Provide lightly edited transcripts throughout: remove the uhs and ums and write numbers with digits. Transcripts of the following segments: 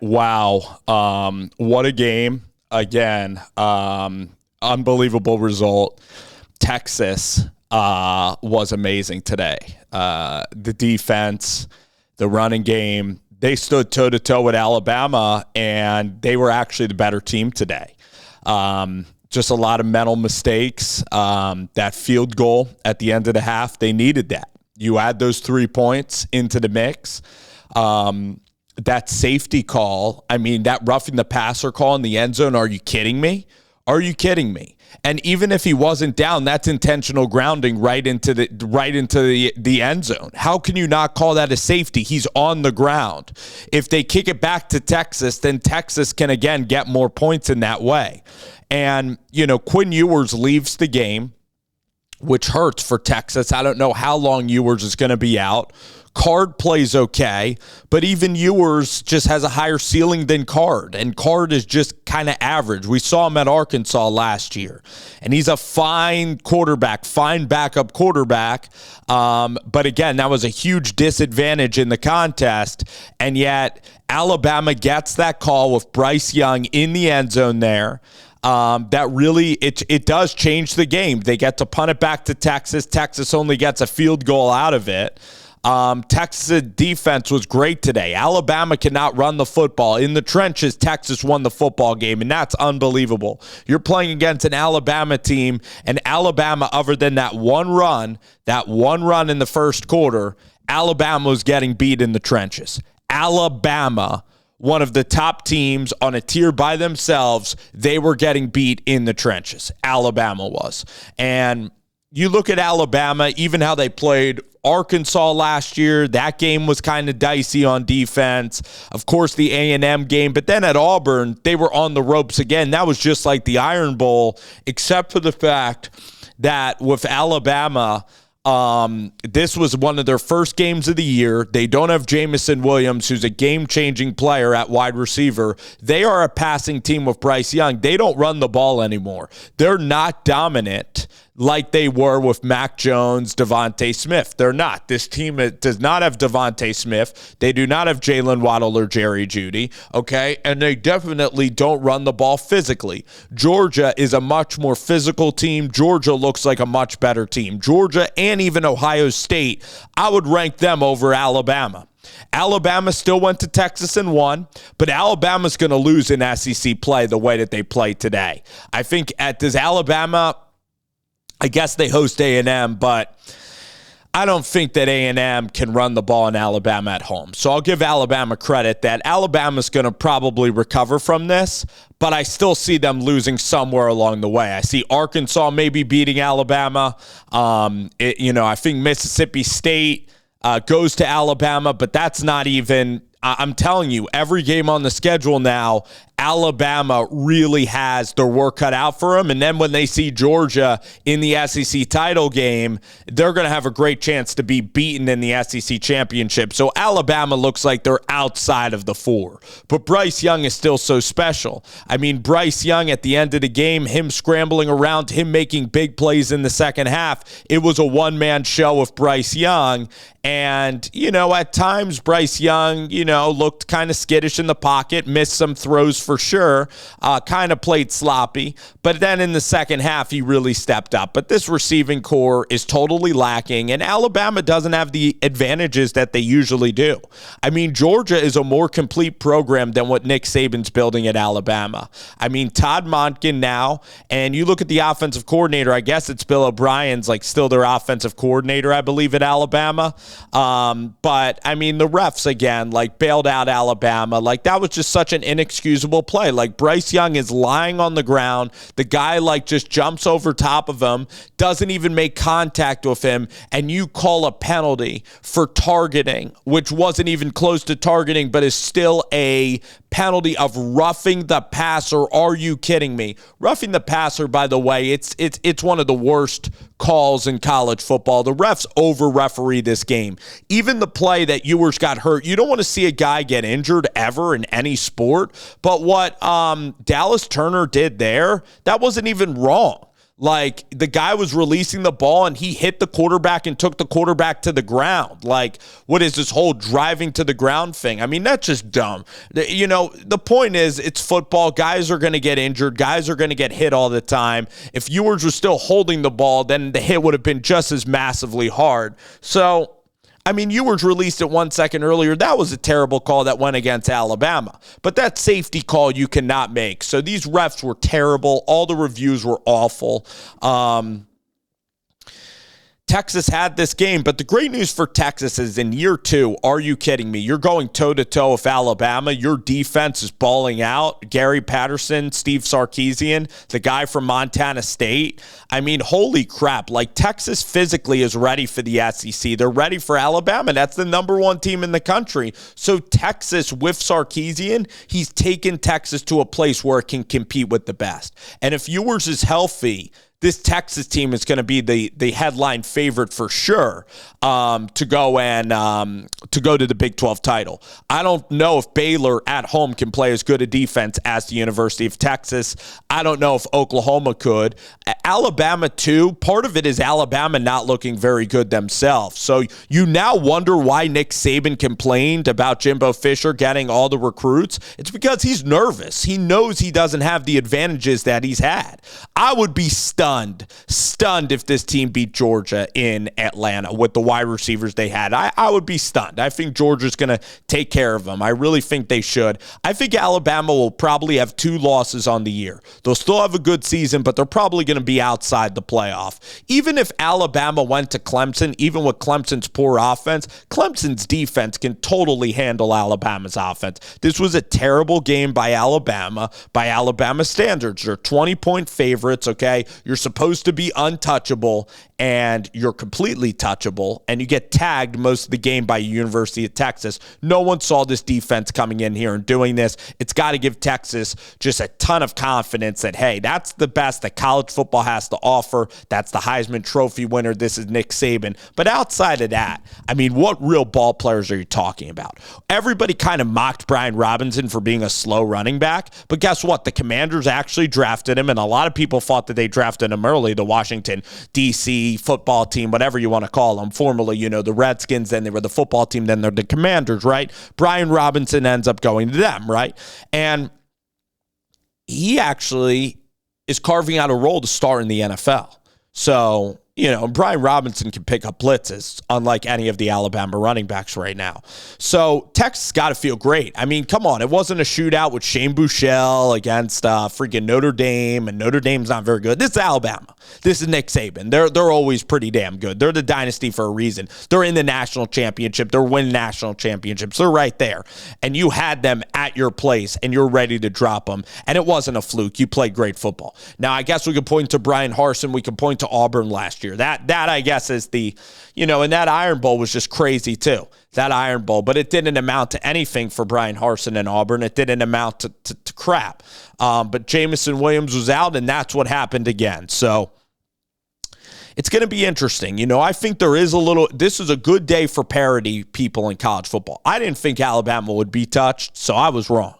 Wow. What a game. Again, unbelievable result. Texas was amazing today. The defense, the running game, they stood toe-to-toe with Alabama, and they were actually the better team today. Just a lot of mental mistakes. That field goal at the end of the half, they needed that. You add those 3 points into the mix. That safety call, I mean, that roughing the passer call in the end zone, are you kidding me? Are you kidding me? And even if he wasn't down, that's intentional grounding right into the end zone. How can you not call that a safety? He's on the ground. If they kick it back to Texas, then Texas can again get more points in that way. And, Quinn Ewers leaves the game, which hurts for Texas. I don't know how long Ewers is going to be out. Card plays okay, but even Ewers just has a higher ceiling than Card, and Card is just kind of average. We saw him at Arkansas last year, and he's a fine quarterback, fine backup quarterback, but again, that was a huge disadvantage in the contest, and yet Alabama gets that call with Bryce Young in the end zone there. That really, it does change the game. They get to punt it back to Texas. Texas only gets a field goal out of it. Texas defense was great today. Alabama cannot run the football. In the trenches, Texas won the football game, and that's unbelievable. You're playing against an Alabama team, and Alabama, other than that one run in the first quarter, Alabama was getting beat in the trenches. Alabama, one of the top teams on a tier by themselves, they were getting beat in the trenches. Alabama was. And you look at Alabama, even how they played Arkansas last year, that game was kind of dicey on defense. Of course, the A&M game, but then at Auburn, they were on the ropes again. That was just like the Iron Bowl, except for the fact that with Alabama, this was one of their first games of the year. They don't have Jamison Williams, who's a game-changing player at wide receiver. They are a passing team with Bryce Young. They don't run the ball anymore. They're not dominant like they were with Mac Jones, Devontae Smith. They're not. This team does not have Devontae Smith. They do not have Jalen Waddle or Jerry Jeudy, okay? And they definitely don't run the ball physically. Georgia is a much more physical team. Georgia looks like a much better team. Georgia and even Ohio State, I would rank them over Alabama. Alabama still went to Texas and won, but Alabama's going to lose in SEC play the way that they play today. I think does Alabama, I guess they host A&M, but I don't think that A&M can run the ball in Alabama at home. So I'll give Alabama credit that Alabama's going to probably recover from this, but I still see them losing somewhere along the way. I see Arkansas maybe beating Alabama. I think Mississippi State goes to Alabama, but that's not even, I'm telling you, every game on the schedule now, Alabama really has their work cut out for them. And then when they see Georgia in the SEC title game, they're going to have a great chance to be beaten in the SEC championship. So Alabama looks like they're outside of the four. But Bryce Young is still so special. I mean, Bryce Young at the end of the game, him scrambling around, him making big plays in the second half, it was a one-man show with Bryce Young. And, at times Bryce Young, looked kind of skittish in the pocket, missed some throws for sure, kind of played sloppy. But then in the second half, he really stepped up. But this receiving core is totally lacking, and Alabama doesn't have the advantages that they usually do. I mean, Georgia is a more complete program than what Nick Saban's building at Alabama. I mean, Todd Monken now, and you look at the offensive coordinator, I guess it's Bill O'Brien's still their offensive coordinator, I believe, at Alabama. But, I mean, the refs, again, bailed out Alabama. That was just such an inexcusable play. Bryce Young is lying on the ground. The guy, just jumps over top of him, doesn't even make contact with him, and you call a penalty for targeting, which wasn't even close to targeting, but is still a penalty of roughing the passer. Are you kidding me? Roughing the passer, by the way, it's one of the worst calls in college football. The refs over-referee this game. Even the play that Ewers got hurt, you don't want to see a guy get injured ever in any sport, but what Dallas Turner did there, that wasn't even wrong. Like, the guy was releasing the ball and he hit the quarterback and took the quarterback to the ground. Like, what is this whole driving to the ground thing? I mean, that's just dumb. The point is, it's football. Guys are going to get injured. Guys are going to get hit all the time. If Ewers was still holding the ball, then the hit would have been just as massively hard. So, I mean, Ewers released it 1 second earlier. That was a terrible call that went against Alabama. But that safety call you cannot make. So these refs were terrible. All the reviews were awful. Texas had this game, but the great news for Texas is in year 2, are you kidding me? You're going toe-to-toe with Alabama. Your defense is balling out. Gary Patterson, Steve Sarkisian, the guy from Montana State. I mean, holy crap. Like, Texas physically is ready for the SEC. They're ready for Alabama. That's the number 1 team in the country. So Texas, with Sarkisian, he's taken Texas to a place where it can compete with the best. And if Ewers is healthy, this Texas team is going to be the headline favorite for sure to go to the Big 12 title. I don't know if Baylor at home can play as good a defense as the University of Texas. I don't know if Oklahoma could. Alabama too. Part of it is Alabama not looking very good themselves. So you now wonder why Nick Saban complained about Jimbo Fisher getting all the recruits. It's because he's nervous. He knows he doesn't have the advantages that he's had. I would be stunned if this team beat Georgia in Atlanta with the wide receivers they had. I would be stunned. I think Georgia's going to take care of them. I really think they should. I think Alabama will probably have 2 losses on the year. They'll still have a good season, but they're probably going to be outside the playoff. Even if Alabama went to Clemson, even with Clemson's poor offense, Clemson's defense can totally handle Alabama's offense. This was a terrible game by Alabama standards. They're 20-point favorites, okay? You're supposed to be untouchable, and you're completely touchable, and you get tagged most of the game by University of Texas. No one saw this defense coming in here and doing this. It's got to give Texas just a ton of confidence that, hey, that's the best that college football has to offer. That's the Heisman Trophy winner. This is Nick Saban. But outside of that, I mean, what real ball players are you talking about? Everybody kind of mocked Brian Robinson for being a slow running back, but guess what? The Commanders actually drafted him, and a lot of people thought that they drafted him early, the Washington, D.C. football team, whatever you want to call them. Formerly, the Redskins, then they were the football team, then they're the Commanders, right? Brian Robinson ends up going to them, right? And he actually is carving out a role to start in the NFL. So, Brian Robinson can pick up blitzes, unlike any of the Alabama running backs right now. So Texas got to feel great. I mean, come on. It wasn't a shootout with Shane Buechele against freaking Notre Dame, and Notre Dame's not very good. This is Alabama. This is Nick Saban. They're always pretty damn good. They're the dynasty for a reason. They're in the national championship. They're winning national championships. They're right there. And you had them at your place, and you're ready to drop them. And it wasn't a fluke. You played great football. Now, I guess we could point to Brian Harsin. We could point to Auburn last year. That I guess is the, and that Iron Bowl was just crazy too. That Iron Bowl, but it didn't amount to anything for Brian Harsin and Auburn. It didn't amount to crap. But Jamison Williams was out, and that's what happened again. So it's going to be interesting. I think this is a good day for parity people in college football. I didn't think Alabama would be touched, so I was wrong.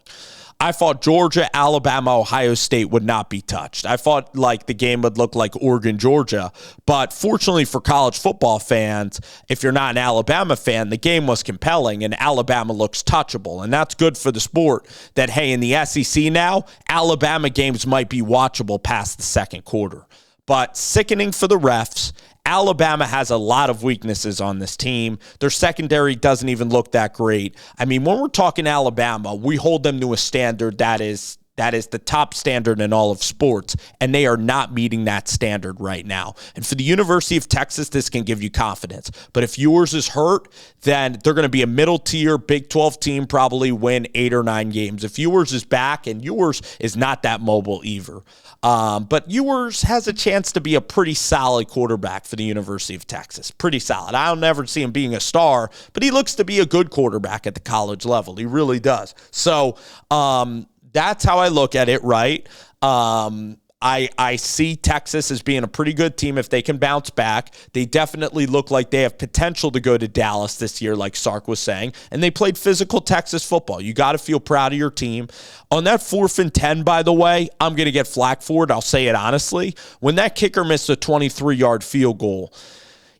I thought Georgia, Alabama, Ohio State would not be touched. I thought like the game would look like Oregon, Georgia. But fortunately for college football fans, if you're not an Alabama fan, the game was compelling and Alabama looks touchable. And that's good for the sport that, hey, in the SEC now, Alabama games might be watchable past the second quarter. But sickening for the refs. Alabama has a lot of weaknesses on this team. Their secondary doesn't even look that great. I mean, when we're talking Alabama, we hold them to a standard that is the top standard in all of sports, and they are not meeting that standard right now. And for the University of Texas, this can give you confidence. But if Ewers is hurt, then they're going to be a middle-tier Big 12 team, probably win 8 or 9 games. If Ewers is back, and Ewers is not that mobile either. But Ewers has a chance to be a pretty solid quarterback for the University of Texas. Pretty solid. I'll never see him being a star, but he looks to be a good quarterback at the college level. He really does. So, that's how I look at it, right? I see Texas as being a pretty good team if they can bounce back. They definitely look like they have potential to go to Dallas this year, like Sark was saying. And they played physical Texas football. You got to feel proud of your team. On that 4th and 10, by the way, I'm going to get flack for it. I'll say it honestly. When that kicker missed a 23-yard field goal,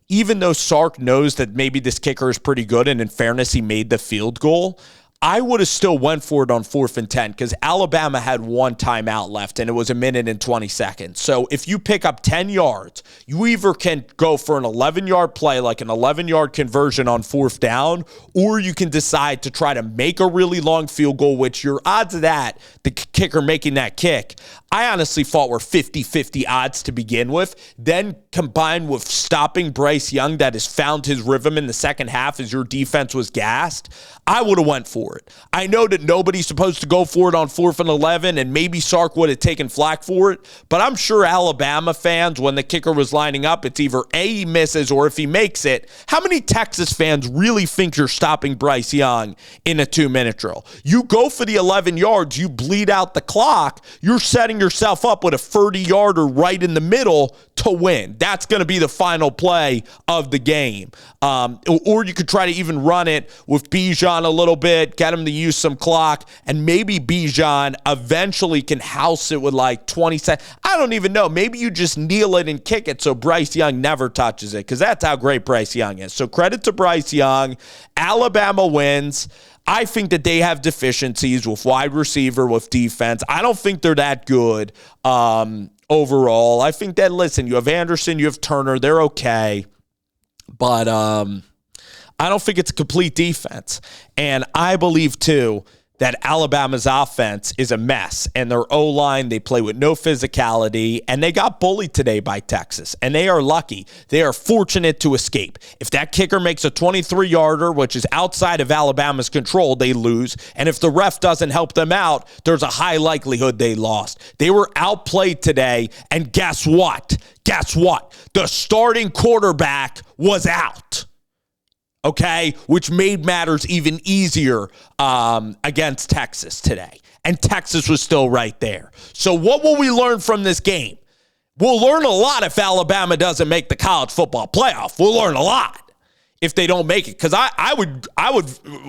even though Sark knows that maybe this kicker is pretty good, and in fairness, he made the field goal, I would have still went for it on 4th and 10 because Alabama had one timeout left and it was 1 minute and 20 seconds. So if you pick up 10 yards, you either can go for an 11-yard play, like an 11-yard conversion on 4th down, or you can decide to try to make a really long field goal, which your odds of that, the kicker making that kick, I honestly thought were 50-50 odds to begin with. Then combined with stopping Bryce Young that has found his rhythm in the second half as your defense was gassed, I would have went for it. I know that nobody's supposed to go for it on 4th and 11, and maybe Sark would have taken flack for it, but I'm sure Alabama fans, when the kicker was lining up, it's either A, he misses, or if he makes it, how many Texas fans really think you're stopping Bryce Young in a 2-minute drill? You go for the 11 yards, you bleed out the clock, you're setting yourself up with a 30-yarder right in the middle to win. That's going to be the final play of the game. Or you could try to even run it with Bijan a little bit, get him to use some clock, and maybe Bijan eventually can house it with like 20 seconds. I don't even know. Maybe you just kneel it and kick it so Bryce Young never touches it, because that's how great Bryce Young is. So credit to Bryce Young. Alabama wins. I think that they have deficiencies with wide receiver, with defense. I don't think they're that good overall. I think that, listen, you have Anderson, you have Turner. They're okay. But I don't think it's a complete defense. And I believe, too, that Alabama's offense is a mess. And their O-line, they play with no physicality. And they got bullied today by Texas. And they are lucky. They are fortunate to escape. If that kicker makes a 23-yarder, which is outside of Alabama's control, they lose. And if the ref doesn't help them out, there's a high likelihood they lost. They were outplayed today. And guess what? Guess what? The starting quarterback was out. Okay, which made matters even easier against Texas today. And Texas was still right there. So what will we learn from this game? We'll learn a lot if Alabama doesn't make the college football playoff. We'll learn a lot if they don't make it. Because I would,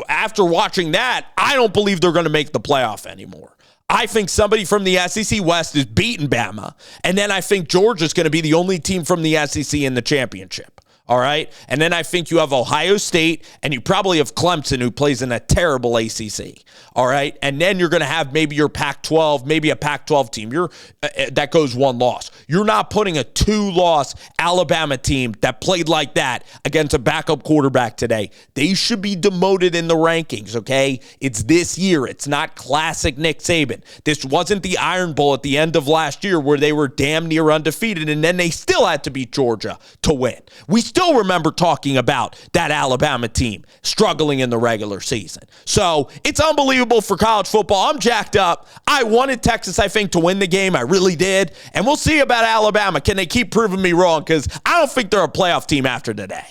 after watching that, I don't believe they're going to make the playoff anymore. I think somebody from the SEC West is beating Bama. And then I think Georgia's going to be the only team from the SEC in the championship. All right. And then I think you have Ohio State, and you probably have Clemson, who plays in a terrible ACC. All right. And then you're going to have maybe your Pac-12, maybe a Pac-12 team. That goes one loss. You're not putting a 2-loss Alabama team that played like that against a backup quarterback today. They should be demoted in the rankings. Okay. It's this year. It's not classic Nick Saban. This wasn't the Iron Bowl at the end of last year where they were damn near undefeated, and then they still had to beat Georgia to win. We still remember talking about that Alabama team struggling in the regular season. So it's unbelievable for college football. I'm jacked up. I wanted Texas, I think, to win the game. I really did. And we'll see about Alabama. Can they keep proving me wrong? Because I don't think they're a playoff team after today.